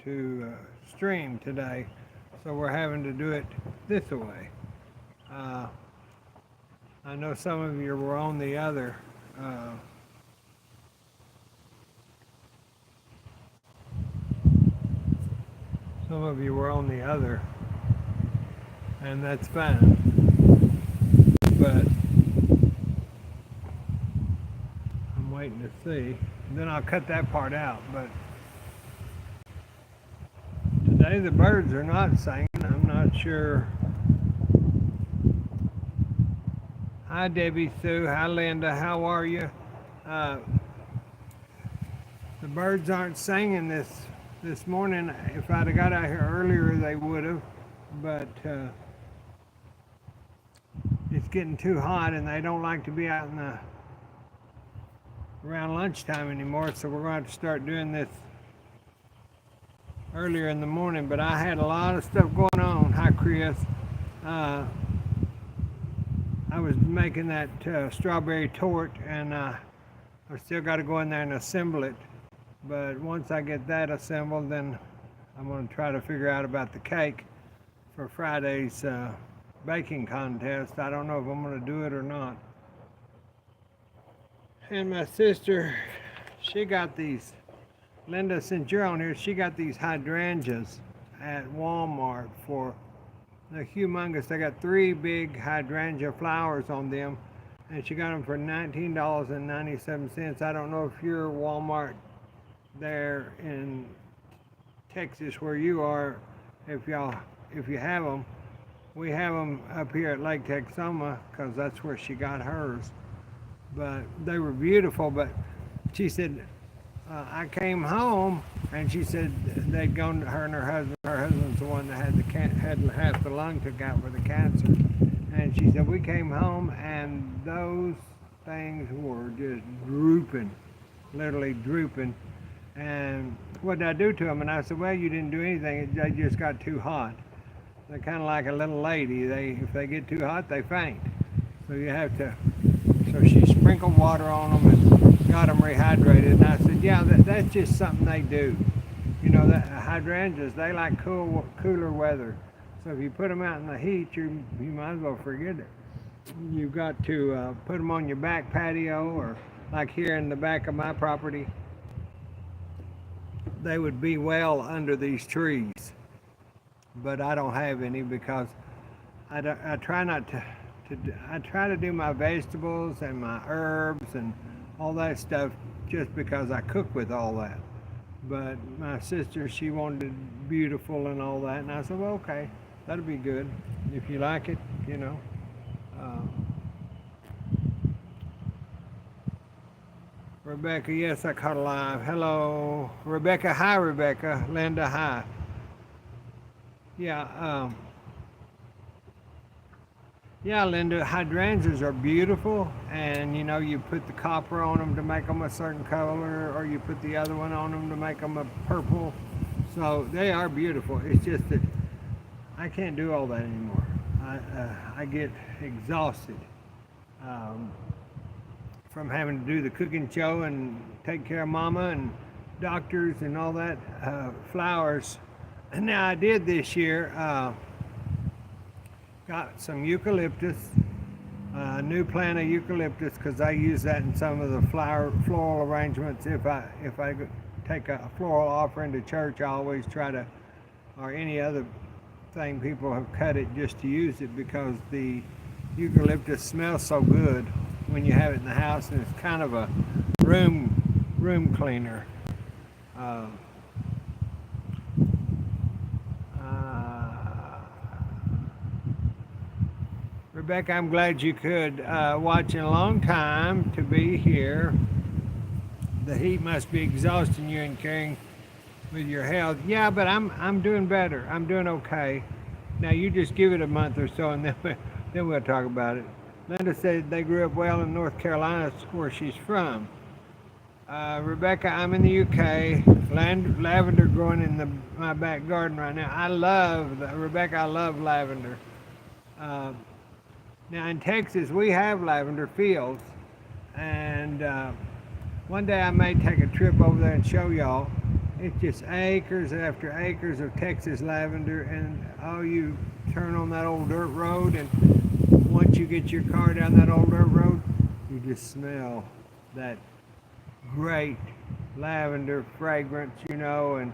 stream today, so we're having to do it this way. Uh, I know some of you were on the other. Uh, some of you were on the other, and that's fine. But I'm waiting to see. Then I'll cut that part out. But today the birds are not singing. I'm not sure. Hi Debbie Sue. Hi Linda. How are you? Uh, the birds aren't singing this morning. If I'd have got out here earlier, they would have. But it's getting too hot, and they don't like to be out in the around lunchtime anymore. So we're going to have to start doing this earlier in the morning. But I had a lot of stuff going on. Hi Chris. I was making that strawberry torte, and I still got to go in there and assemble it. But once I get that assembled, then I'm going to try to figure out about the cake for Friday's baking contest. I don't know if I'm going to do it or not. And my sister, she got these, Linda, since you're on here, she got these hydrangeas at Walmart for the humongous. They got 3 big hydrangea flowers on them, and she got them for $19.97. I don't know if you're Walmart there in Texas where you are, if you have them. We have them up here at Lake Texoma because that's where she got hers. But they were beautiful. But she said, I came home, and she said they'd gone to her and her husband. Her husband's the one that had half the lung took out with the cancer. And she said, we came home, and those things were just drooping, literally drooping. And what did I do to them? And I said, well, you didn't do anything. They just got too hot. They're kind of like a little lady. If they get too hot, they faint. So you have to. So she sprinkled water on them and got them rehydrated. And I said, yeah, that's just something they do. You know, that hydrangeas, they like cooler weather. So if you put them out in the heat, you might as well forget it. You've got to put them on your back patio, or like here in the back of my property. They would be well under these trees. But I don't have any because I try not to. I try to do my vegetables and my herbs and all that stuff just because I cook with all that. But my sister, she wanted it beautiful and all that, and I said, well, okay, that'll be good if you like it, you know. Rebecca, yes, I caught a live. Hello, Rebecca. Hi, Rebecca. Linda, hi. Yeah. Yeah, Linda, hydrangeas are beautiful, and you know, you put the copper on them to make them a certain color, or you put the other one on them to make them a purple. So they are beautiful. It's just that I can't do all that anymore. I get exhausted from having to do the cooking show and take care of mama and doctors and all that. Flowers. And now I did this year. Got some eucalyptus, new plant of eucalyptus, because I use that in some of the floral arrangements. If I take a floral offering to church, I always try to, or any other thing, people have cut it just to use it because the eucalyptus smells so good when you have it in the house, and it's kind of a room cleaner. Rebecca, I'm glad you could. Watching a long time to be here. The heat must be exhausting you and carrying with your health. Yeah, but I'm doing better. I'm doing okay. Now you just give it a month or so, and then we'll talk about it. Linda said they grew up well in North Carolina, where she's from. Rebecca, I'm in the UK. Lavender growing in my back garden right now. Rebecca, I love lavender. Now in Texas, we have lavender fields, and one day I may take a trip over there and show y'all. it's just acres after acres of Texas lavender, and oh, you turn on that old dirt road, and once you get your car down that old dirt road, you just smell that great lavender fragrance, and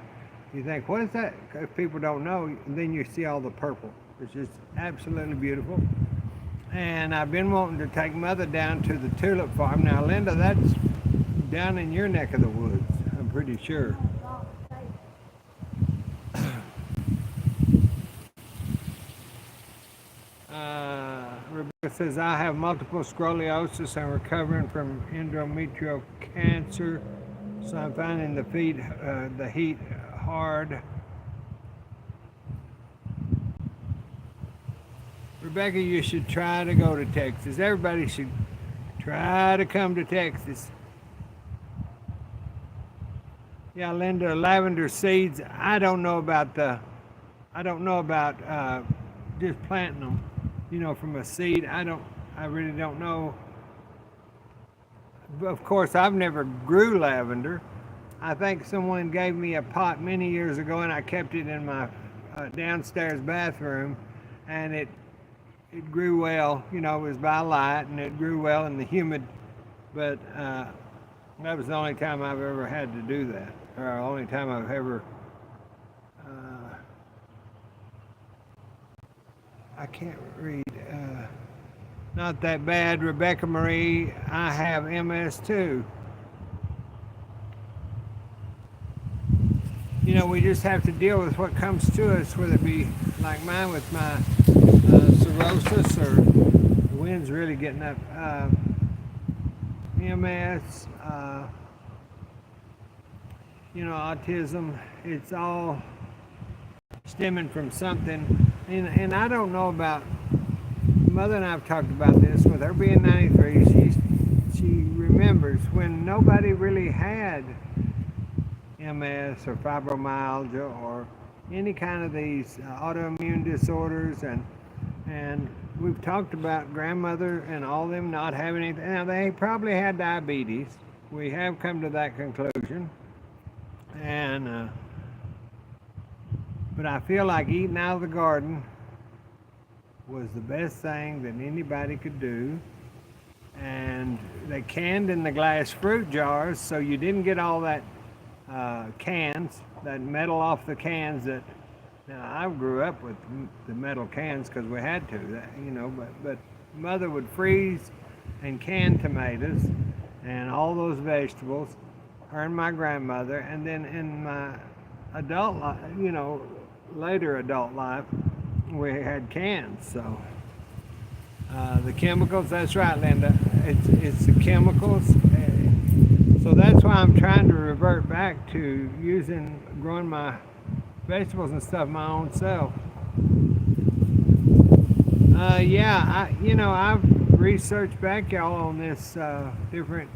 you think, what is that? If people don't know, and then you see all the purple. It's just absolutely beautiful. And I've been wanting to take Mother down to the tulip farm. Now, Linda, that's down in your neck of the woods, I'm pretty sure. Rebecca says, I have multiple scoliosis. I'm recovering from endometrial cancer, so I'm finding the heat hard. Rebecca, you should try to go to Texas. Everybody should try to come to Texas. Yeah, Linda, lavender seeds. I don't know about just planting them, from a seed. I really don't know. But of course, I've never grew lavender. I think someone gave me a pot many years ago, and I kept it in my downstairs bathroom, and it grew well. It was by light, and it grew well in the humid. But that was the only time I've ever had to do that, or the only time I've ever. I can't read. Not that bad, Rebecca Marie. I have MS too. We just have to deal with what comes to us, whether it be like mine with my cirrhosis, or the wind's really getting up. MS, autism. It's all stemming from something. And I don't know about, Mother and I have talked about this, with her being 93, she remembers when nobody really had MS or fibromyalgia or any kind of these autoimmune disorders, and we've talked about grandmother and all them not having anything. Now, they probably had diabetes. We have come to that conclusion. And but I feel like eating out of the garden was the best thing that anybody could do. And they canned in the glass fruit jars, so you didn't get all that cans, that metal off the cans. Now, I grew up with the metal cans because we had to, but Mother would freeze and can tomatoes and all those vegetables, her and my grandmother. And then in my adult life, later adult life, we had cans. So the chemicals, that's right, Linda, it's the chemicals. So that's why I'm trying to revert back to growing my vegetables and stuff my own self. I've researched back, y'all, on this different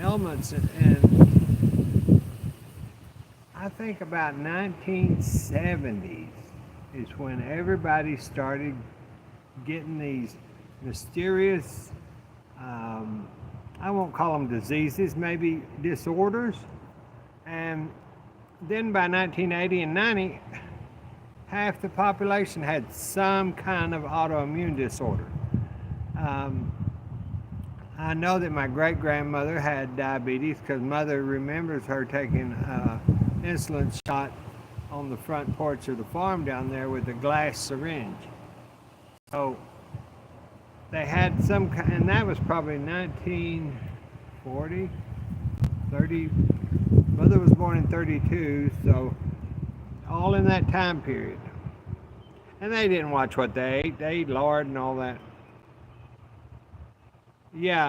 elements, and I think about 1970s is when everybody started getting these mysterious, I won't call them diseases, maybe disorders. And then by 1980 and 90, half the population had some kind of autoimmune disorder. I know that my great-grandmother had diabetes because Mother remembers her taking insulin shot on the front porch of the farm down there with a glass syringe. So they had some kind, and that was probably 1940, 30. Mother was born in 32, so all in that time period. And they didn't watch what they ate. They ate lard and all that. Yeah,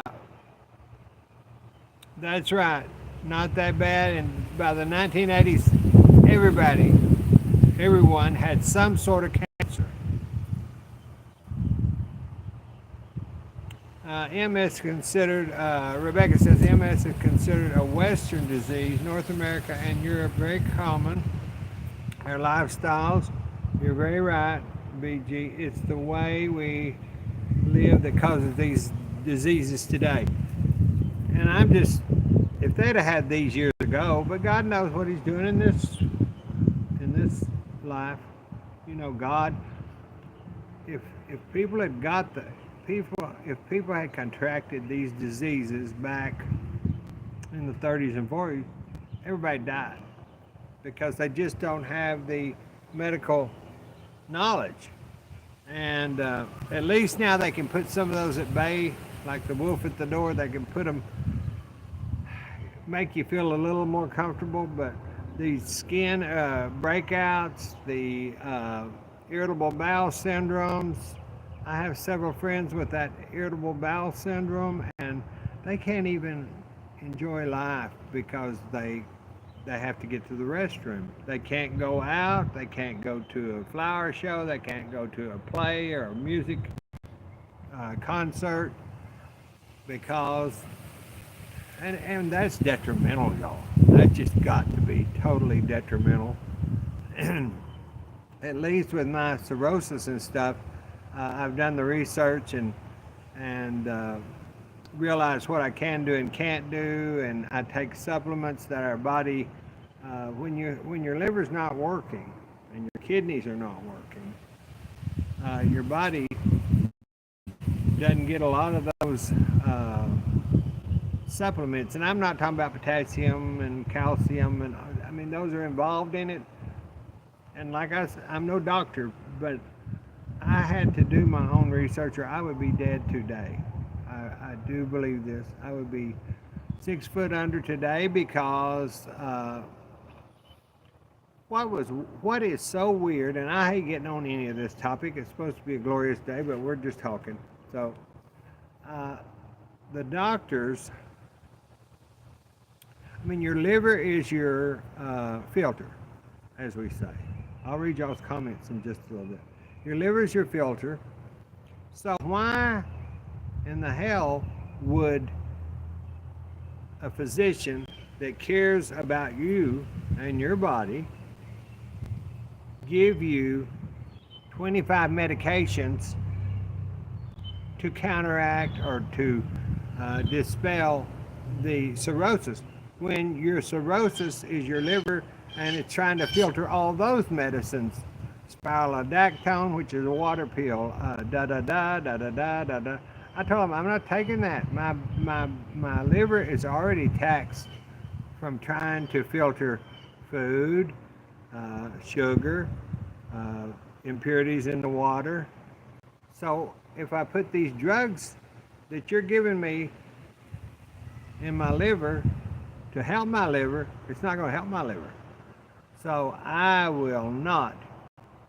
that's right. Not that bad. And by the 1980s, everyone had some sort of cancer. MS considered, Rebecca says MS is considered a Western disease. North America and Europe very common. Our lifestyles, you're very right, BG. It's the way we live that causes these diseases today. And if they'd have had these years ago, but God knows what He's doing in this life. You know, God, if people had got the people, if people had contracted these diseases back in the 30s and 40s, everybody died because they just don't have the medical knowledge. And at least now they can put some of those at bay, like the wolf at the door. They can put them, make you feel a little more comfortable. But these skin breakouts, the irritable bowel syndromes, I have several friends with that irritable bowel syndrome, and they can't even enjoy life because they have to get to the restroom. They can't go out. They can't go to a flower show. They can't go to a play or a music concert because, and that's detrimental, y'all. That just got to be totally detrimental. At least with my cirrhosis and stuff, I've done the research and realize what I can do and can't do, and I take supplements that our body, when your liver's not working and your kidneys are not working, your body doesn't get a lot of those supplements. And I'm not talking about potassium and calcium, and I mean those are involved in it. And like I said, I'm no doctor, but I had to do my own research or I would be dead today. I do believe this. I would be 6 foot under today because what is so weird, and I hate getting on any of this topic. It's supposed to be a glorious day, but we're just talking. So the doctors, I mean, your liver is your filter, as we say. I'll read y'all's comments in just a little bit. Your liver is your filter. So why in the hell would a physician that cares about you and your body give you 25 medications to counteract or to dispel the cirrhosis when your cirrhosis is your liver and it's trying to filter all those medicines? Spironolactone, which is a water pill, da-da-da. I told him, I'm not taking that. My liver is already taxed from trying to filter food, sugar, impurities in the water. So if I put these drugs that you're giving me in my liver to help my liver, it's not going to help my liver. So I will not.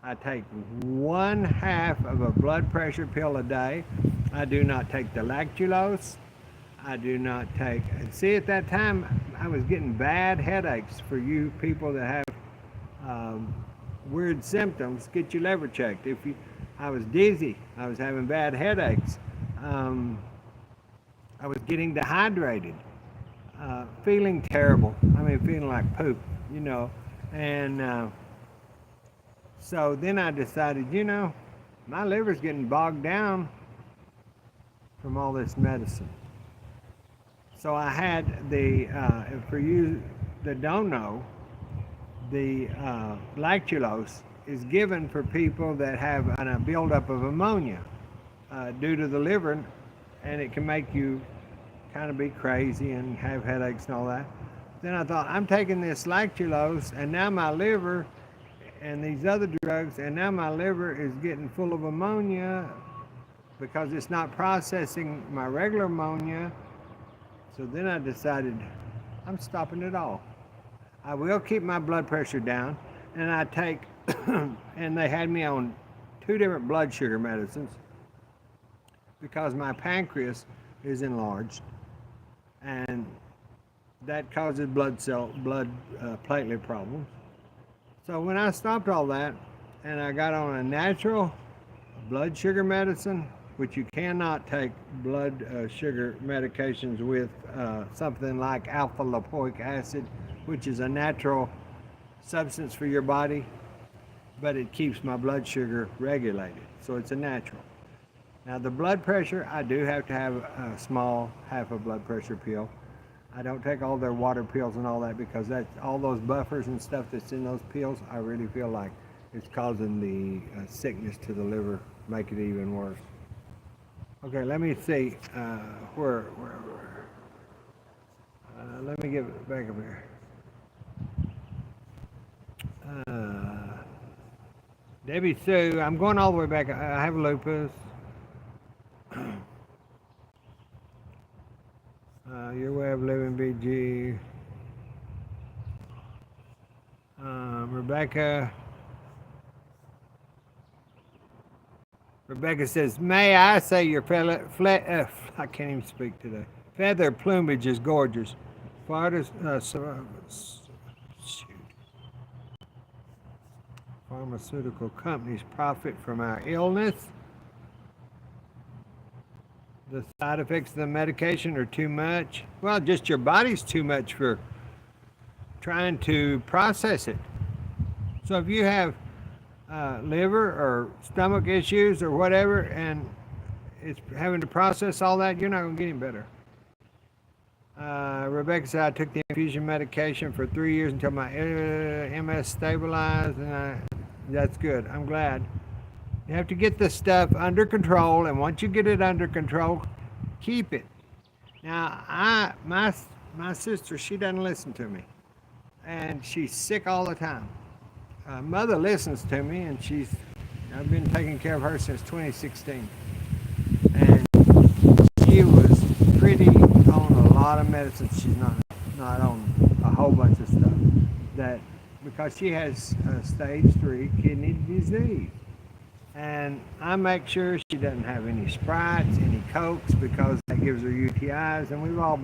I take 1/2 of a blood pressure pill a day. I do not take the lactulose. I do not take, see, at that time I was getting bad headaches. For you people that have weird symptoms, get your liver checked. I was dizzy. I was having bad headaches. I was getting dehydrated, feeling terrible. I mean, feeling like poop, you know. And so then I decided, my liver's getting bogged down from all this medicine. So I had for you that don't know, the lactulose is given for people that have a buildup of ammonia due to the liver, and it can make you kind of be crazy and have headaches and all that. Then I thought, I'm taking this lactulose, and now my liver and these other drugs, and now my liver is getting full of ammonia because it's not processing my regular ammonia. So then I decided, I'm stopping it all. I will keep my blood pressure down, and I take, and they had me on 2 different blood sugar medicines because my pancreas is enlarged, and that causes blood platelet problems. So when I stopped all that and I got on a natural blood sugar medicine, which you cannot take blood sugar medications with something like alpha lipoic acid, which is a natural substance for your body, but it keeps my blood sugar regulated. So it's a natural. Now the blood pressure, I do have to have a small 1/2 blood pressure pill. I don't take all their water pills and all that because that's all those buffers and stuff that's in those pills. I really feel like it's causing the sickness to the liver, make it even worse. Okay, let me see where. Let me get it back up here. Debbie Sue, I'm going all the way back. I have lupus. Your way of living, BG. Rebecca says, may I say your I can't even speak today. Feather plumage is gorgeous. Pharmaceutical companies profit from our illness. The side effects of the medication are too much. Well, just your body's too much for trying to process it. So if you have liver or stomach issues or whatever, and it's having to process all that, you're not going to get any better. Rebecca said, I took the infusion medication for 3 years until my MS stabilized, and that's good. I'm glad. You have to get this stuff under control, and once you get it under control, keep it. Now, my sister, she doesn't listen to me, and she's sick all the time. Mother listens to me, and I've been taking care of her since 2016, and she was pretty on a lot of medicine. She's not on a whole bunch of stuff because she has stage 3 kidney disease. And I make sure she doesn't have any Sprites, any Cokes, because that gives her UTIs. And we've all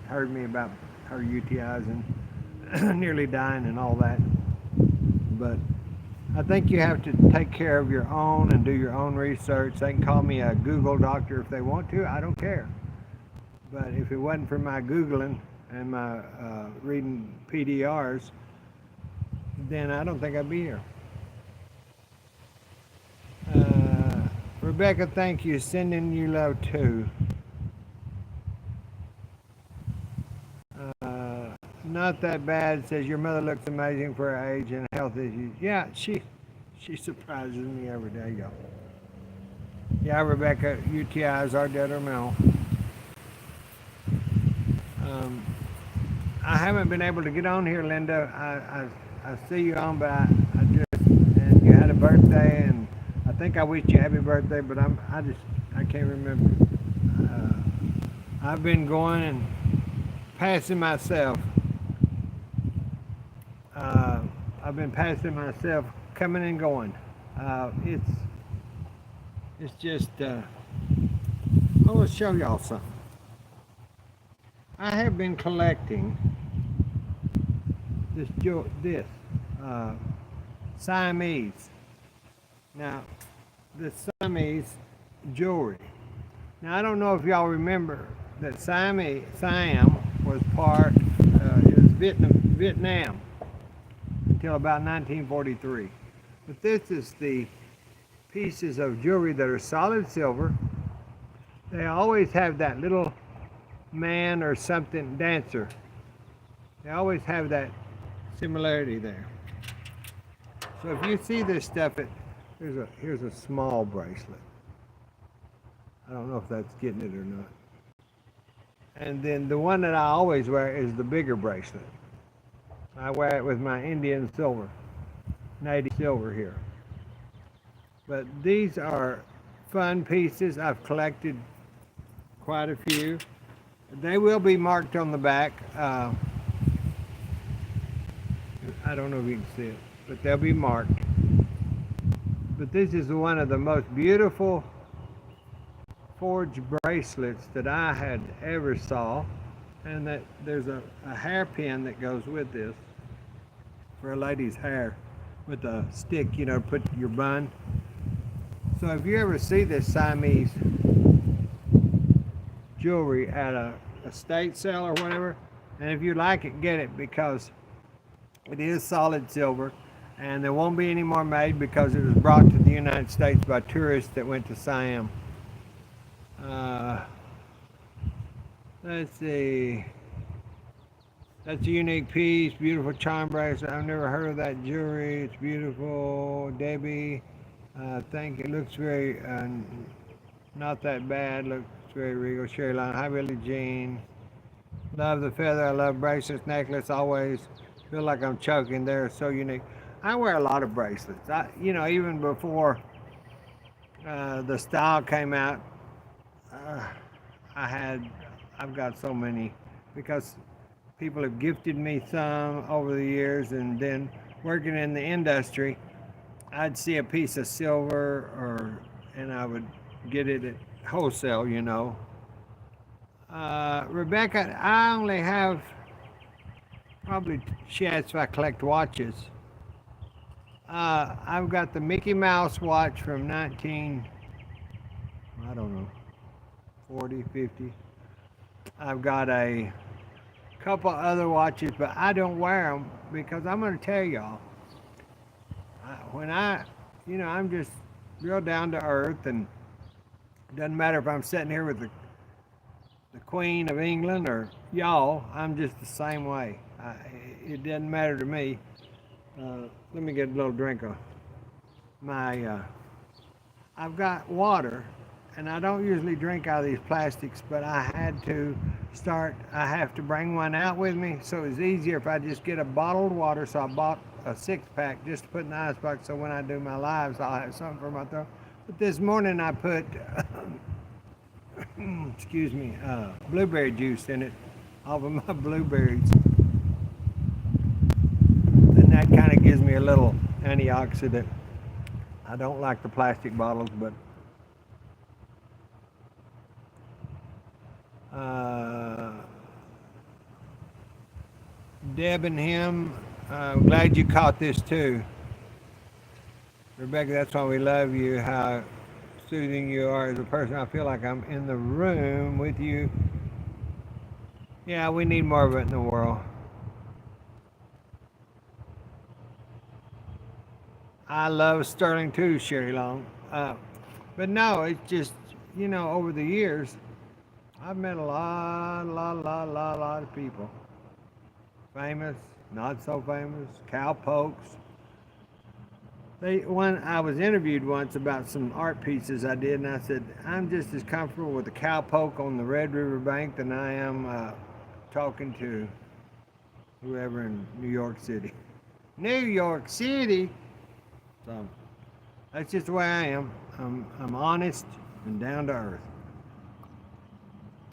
heard me about her UTIs and nearly dying and all that. But I think you have to take care of your own and do your own research. They can call me a Google doctor if they want to. I don't care. But if it wasn't for my Googling and my reading PDRs, then I don't think I'd be here. Rebecca, thank you. Sending you love too. Not that bad. Says your mother looks amazing for her age and health issues. Yeah, she surprises me every day, y'all. Yeah, Rebecca, UTIs are detrimental. I haven't been able to get on here, Linda. I see you on, but and you had a birthday, and I think I wished you happy birthday, but I can't remember. I've been going and passing myself. I've been passing myself, coming and going. It's just. I want to show y'all something. I have been collecting this Siamese. Now, the Siamese jewelry. Now, I don't know if y'all remember that Siam was it was Vietnam until about 1943. But this is the pieces of jewelry that are solid silver. They always have that little man or something dancer. They always have that similarity there. So if you see this stuff, here's a small bracelet. I don't know if that's getting it or not. And then the one that I always wear is the bigger bracelet. I wear it with my Indian silver, native silver here. But these are fun pieces. I've collected quite a few. They will be marked on the back. I don't know if you can see it, but they'll be marked. But this is one of the most beautiful forged bracelets that I had ever saw. And that there's a hairpin that goes with this for a lady's hair with a stick, put your bun. So if you ever see this Siamese jewelry at a estate sale or whatever, and if you like it, get it, because it is solid silver, and there won't be any more made because it was brought to the United States by tourists that went to Siam. Let's see. That's a unique piece. Beautiful charm bracelet. I've never heard of that jewelry. It's beautiful. Debbie, I think it looks very not that bad. Looks very regal. Sherry Line. Hi, Billie Jean. Love the feather. I love bracelets, necklace. Always feel like I'm choking. They're so unique. I wear a lot of bracelets. Even before the style came out, uh, I had, I've got so many because people have gifted me some over the years, and then working in the industry, I'd see a piece of silver, and I would get it at wholesale. Rebecca, I only have probably, she asked if I collect watches. I've got the Mickey Mouse watch from 19, I don't know, 40, 50. I've got a couple other watches, but I don't wear them because I'm going to tell y'all, when I'm just real down to earth, and it doesn't matter if I'm sitting here with the Queen of England or y'all, I'm just the same way. It doesn't matter to me. Let me get a little drink of my. I've got water, and I don't usually drink out of these plastics, but I had to start. I have to bring one out with me, so it's easier if I just get a bottled water. So I bought a 6-pack just to put in the icebox, so when I do my lives, I'll have something for my throat. But this morning I put, excuse me, blueberry juice in it, off of my blueberries, and that kind of gives me a little antioxidant. I don't like the plastic bottles, but uh, Deb and him, I'm glad you caught this too. Rebecca, that's why we love you, how soothing you are as a person. I feel like I'm in the room with you. Yeah, we need more of it in the world. I love Sterling too, Sherry Long. But no, it's just, over the years, I've met a lot of people. Famous, not so famous, cowpokes. When I was interviewed once about some art pieces I did, and I said, I'm just as comfortable with a cowpoke on the Red River bank than I am talking to whoever in New York City. New York City! So that's just the way I am. I'm honest and down to earth.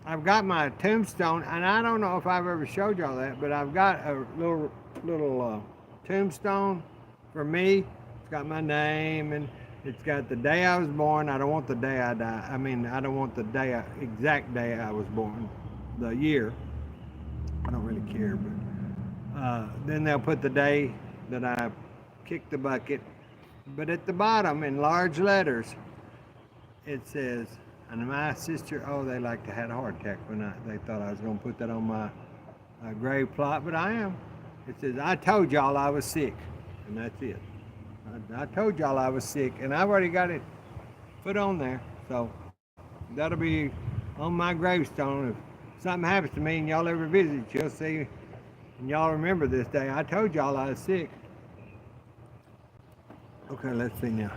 I've got my tombstone, and I don't know if I've ever showed y'all that, but I've got a little tombstone for me. It's got my name, and it's got the day I was born. I don't want the day I die. I don't want the exact day I was born, the year. I don't really care, but then they'll put the day that I kicked the bucket. But at the bottom, in large letters, it says, and my sister, they like to have a heart attack when they thought I was going to put that on my grave plot, but I am. It says, I told y'all I was sick, and that's it. I told y'all I was sick, and I've already got it put on there, so that'll be on my gravestone. If something happens to me and y'all ever visit, you'll see, and y'all remember this day. I told y'all I was sick. Okay, let's see now.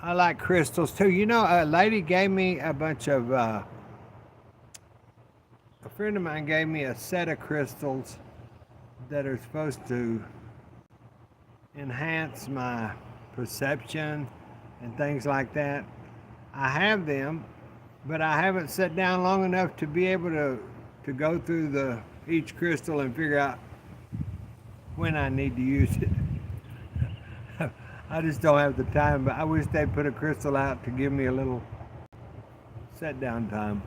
I like crystals too. A lady gave me a bunch of, a friend of mine gave me a set of crystals that are supposed to enhance my perception and things like that. I have them, but I haven't sat down long enough to be able to go through each crystal and figure out when I need to use it. I just don't have the time, but I wish they'd put a crystal out to give me a little set down time.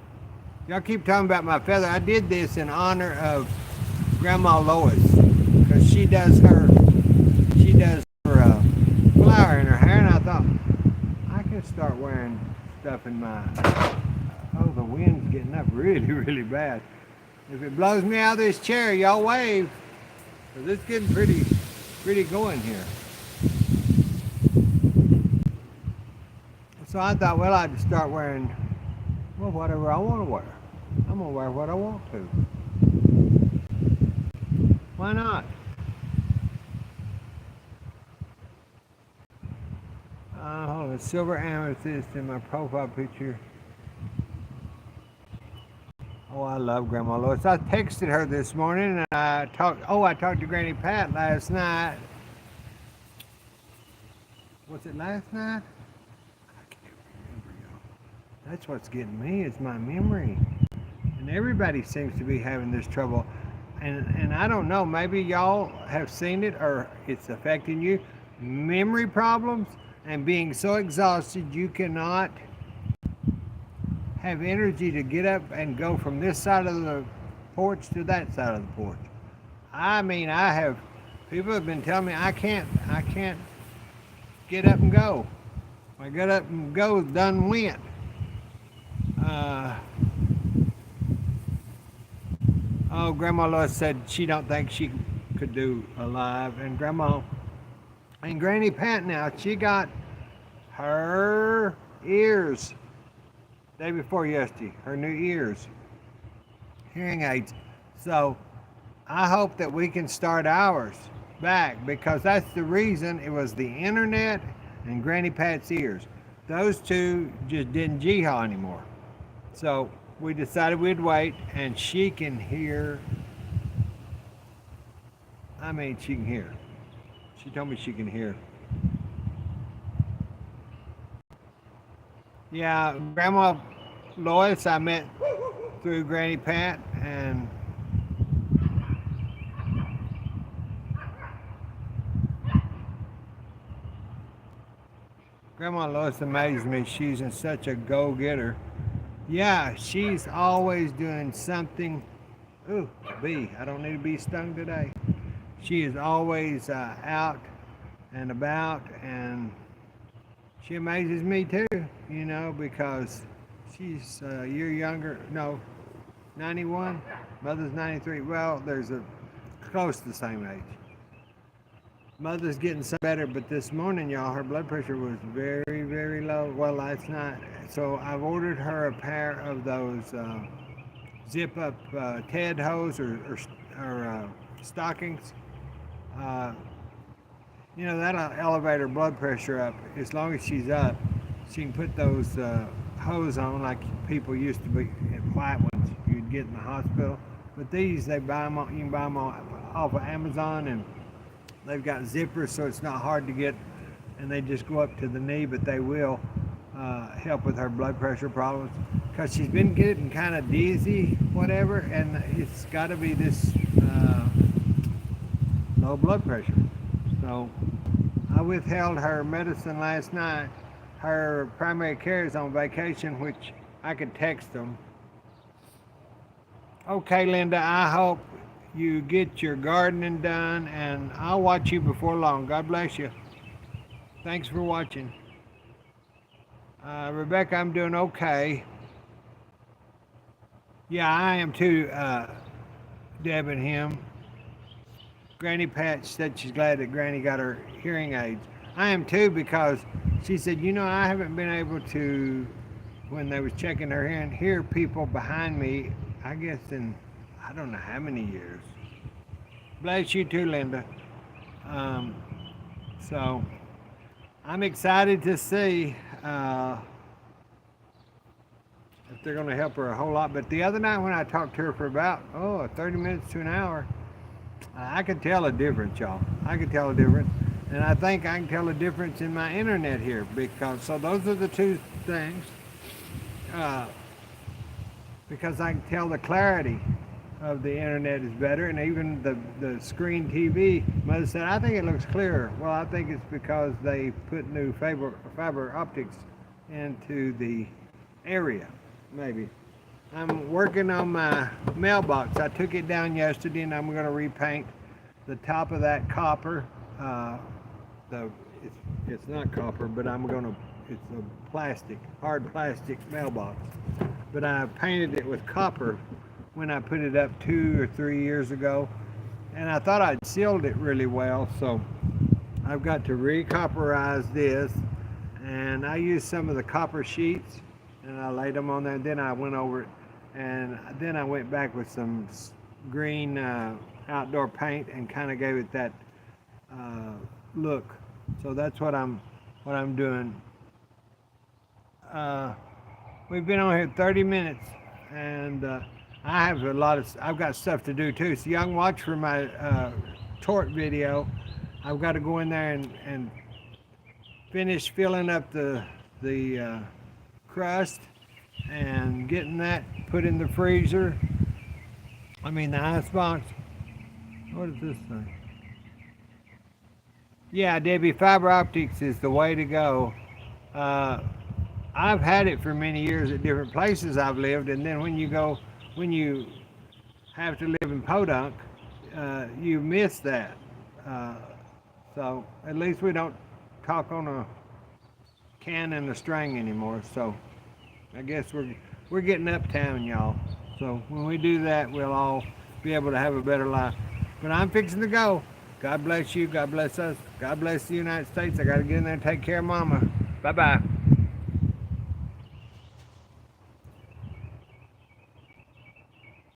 Y'all keep talking about my feather. I did this in honor of Grandma Lois, because she does her flower in her hair, and I thought I could start wearing stuff in my. Oh, the wind's getting up really, really bad. If it blows me out of this chair, y'all wave, because it's getting pretty going here. So I thought, well, I'd start wearing, well, whatever I want to wear. I'm going to wear what I want to. Why not? Hold on, silver amethyst in my profile picture. Oh, I love Grandma Lois. I texted her this morning and I talked to Granny Pat last night. Was it last night? I can't remember, y'all. That's what's getting me is my memory. And everybody seems to be having this trouble. And I don't know, maybe y'all have seen it or it's affecting you. Memory problems and being so exhausted you cannot have energy to get up and go from this side of the porch to that side of the porch. I mean, people have been telling me I can't get up and go. My get up and go done went. Grandma Lois said she don't think she could do a live, and Granny Pat now, she got her ears day before yesterday, her new ears, hearing aids. So I hope that we can start ours back because that's the reason. It was the internet and Granny Pat's ears. Those two just didn't jihad anymore. So we decided we'd wait, and she can hear. I mean, she can hear. She told me she can hear. Yeah, Grandma Lois I met through Granny Pat, and Grandma Lois amazes me. She's in such a go-getter. Yeah, she's always doing something. Ooh, bee. I don't need to be stung today. She is always out and about, and she amazes me too, because she's a year younger. No, 91. Mother's 93. Well, there's close to the same age. Mother's getting some better, but this morning, y'all, her blood pressure was very, very low. Well, last night. So I've ordered her a pair of those zip-up TED hose or stockings. That'll elevate her blood pressure up. As long as she's up, she can put those hose on like people used to be, white ones you'd get in the hospital. But these, you can buy them off of Amazon, and they've got zippers, so it's not hard to get, and they just go up to the knee, but they will help with her blood pressure problems because she's been getting kind of dizzy, whatever, and it's got to be this low blood pressure. So I withheld her medicine last night. Her primary care is on vacation, which I could text them. Okay, Linda, I hope you get your gardening done, and I'll watch you before long. God bless you. Thanks for watching. Rebecca, I'm doing okay. Yeah, I am too, Deb and him. Granny Pat said she's glad that Granny got her hearing aids. I am too, because she said, I haven't been able to, when they was checking her hearing, hear people behind me, I guess in, I don't know how many years. Bless you too, Linda. So I'm excited to see if they're going to help her a whole lot. But the other night when I talked to her for about 30 minutes to an hour, I could tell a difference, y'all. I could tell a difference. And I think I can tell a difference in my internet here, so those are the two things. Because I can tell the clarity of the internet is better, and even the screen TV. Mother said, I think it looks clearer. Well, I think it's because they put new fiber optics into the area, maybe. I'm working on my mailbox. I took it down yesterday, and I'm going to repaint the top of that copper. It's not copper, but it's a plastic, hard plastic mailbox. But I painted it with copper when I put it up 2 or 3 years ago, and I thought I'd sealed it really well, so I've got to re-copperize this and I used some of the copper sheets and I laid them on there. Then I went over it, and then I went back with some green outdoor paint and kind of gave it that uh, look. So that's what I'm doing. Uh, we've been on here 30 minutes, and I've got stuff to do too. So y'all can watch for my tort video. I've got to go in there and finish filling up the crust and getting that put in the freezer. I mean the ice box. What is this thing? Yeah, Debbie, fiber optics is the way to go. Uh, I've had it for many years at different places I've lived, and then when you have to live in Podunk, you miss that. Uh, so at least we don't talk on a can and a string anymore. So I guess we're getting uptown, y'all. So when we do that, we'll all be able to have a better life. But I'm fixing to go. God bless you. God bless us. God bless the United States. I got to get in there and take care of Mama. Bye bye.